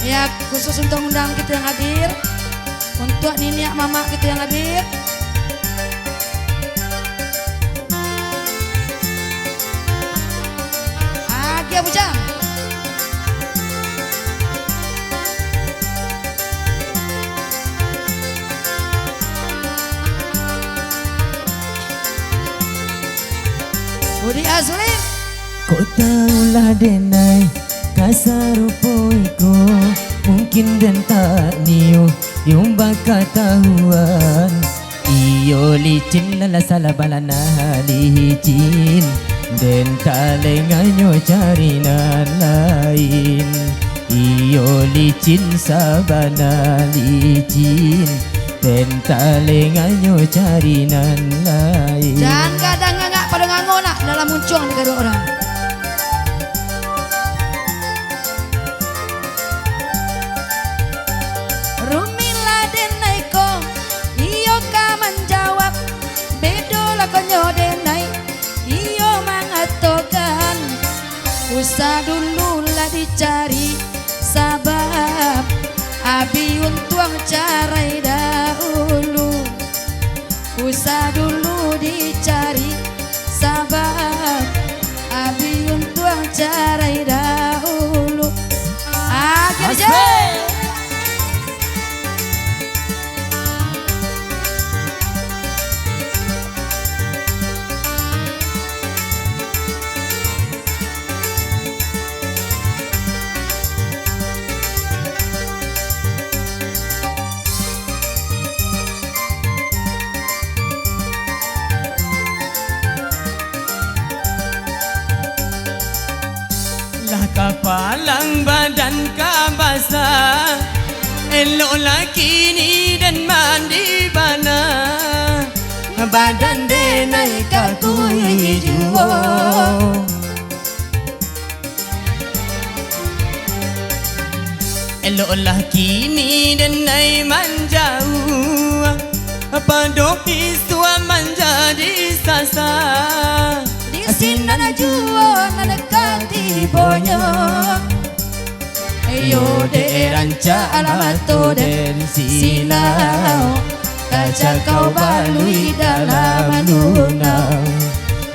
Ya khusus untuk undang kita yang hadir, untuk niniak mama kita yang hadir. Agia bujang. Budi Azulin. Kau tahulah denai kasarupoiko mungkin dan tak niyo yung baka tahuan iyo licin lala salabalana licin den talenganyo cari nan lain iyo licin sabana licin den talenganyo cari nan lain. Jangan kadang ngangak pada ngangonak dalam muncung di kedua orang. Rumila denai ko, iyo ka menjawab, bedola konyo denai, iyo mengatakan, usah dulu lah dicari sabab, abi untuang carai dahulu, usah dulu dicari sabab, abi untuang carai dahulu. Akhirnya lah kapalang badan ka basah, elok laki ni dan mandi bana, badan denai ka kuy juo. Elok laki ni dan nai manjau, padopi sua manja di sasa. di sini nana juo nana kanti bonyo. Ayo de ranca alamato den silau, kaca kau balui dalam lunau.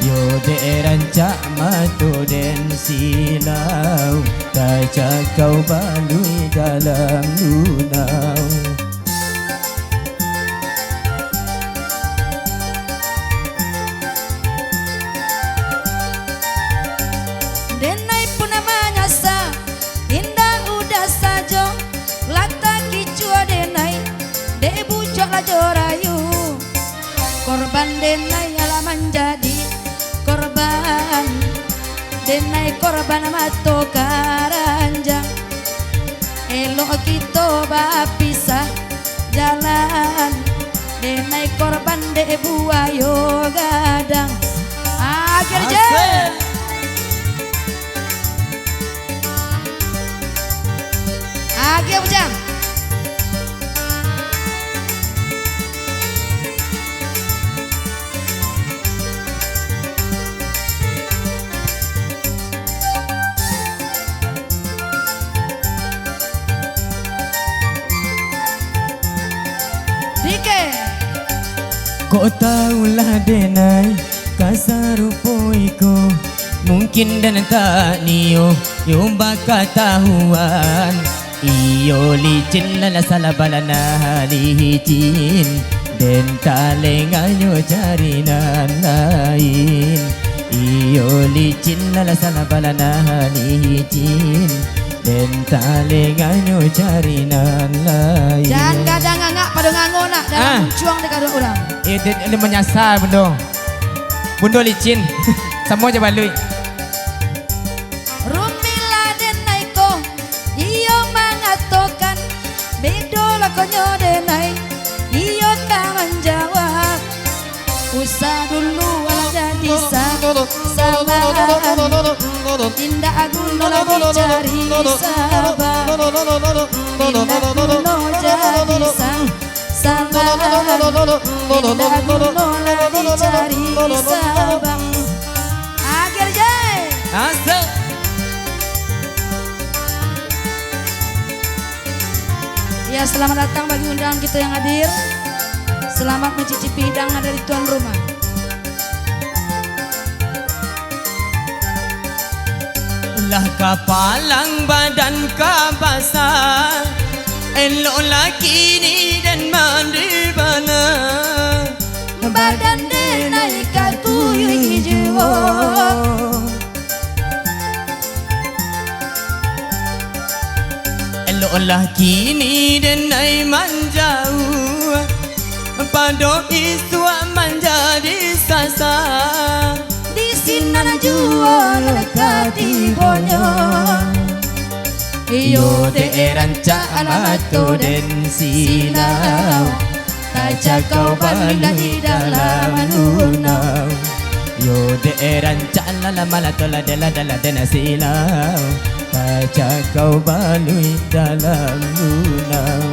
Yo de ranca mato den silau, kaca kau balui dalam lunau. Denai pun namanya sa, indah udah sajo, lata kicua denai, de bucok lajo rayu. Korban denai ala menjadi korban, denai korban mato karanjang. Elok kita bapisah jalan, denai korban de buayo gadang. Akhir je. Agia bujang. Dike. Kau tahulah denai kasarupoiko mungkin dan tak niyo yung baka tahuan iyo licin lala salabalana licin den talenganyo cari nan lain iyo licin lala salabalana licin den talenganyo cari nan lain. Jangan kadang ngangak pada ngangonak dalam muncung di kedua orang. Dia menyasar bundo. Bundo licin. Semua je balui. Rumila denai ko, iyo mengatakan, bedola konyo denai, iyo ka menjawab, usah dulu ala jadi sabar, indah aguno lagi cari sabar, indah aguno jadi sabar, indah aguno lagi cari sabar. Akhir jai. Asal. Ya, selamat datang bagi undangan kita yang hadir. Selamat mencicipi hidangan dari tuan rumah. Lah kapalang badan ka basah, elok lagi ni dan mandi bana. Badan dia naik ke tuyul hijau. Elok lagi ni dan naik manjau, pado iswa menjadi sasa. Di sinar jual dekat ibunya. Yo de rancak amato den silau, taja kau balui dalam lunau. Yo de rancak lala malatola dela dela dena silau, taja kau balui dalam lunau.